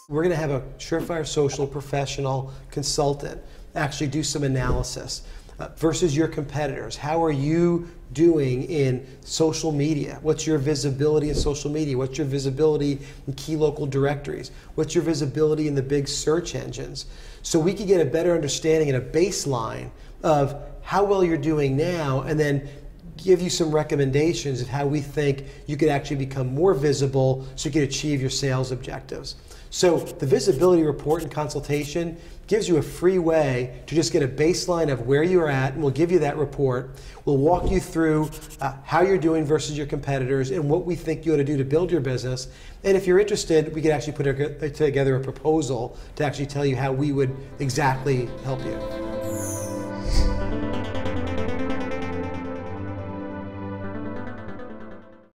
We're going to have a Surefire Social professional consultant actually do some analysis versus your competitors. How are you doing in social media? What's your visibility in social media? What's your visibility in key local directories? What's your visibility in the big search engines? So we can get a better understanding and a baseline of how well you're doing now, and then give you some recommendations of how we think you could actually become more visible so you can achieve your sales objectives. So the visibility report and consultation gives you a free way to just get a baseline of where you're at, and we'll give you that report. We'll walk you through how you're doing versus your competitors and what we think you ought to do to build your business. And if you're interested, we could actually put together a proposal to actually tell you how we would exactly help you.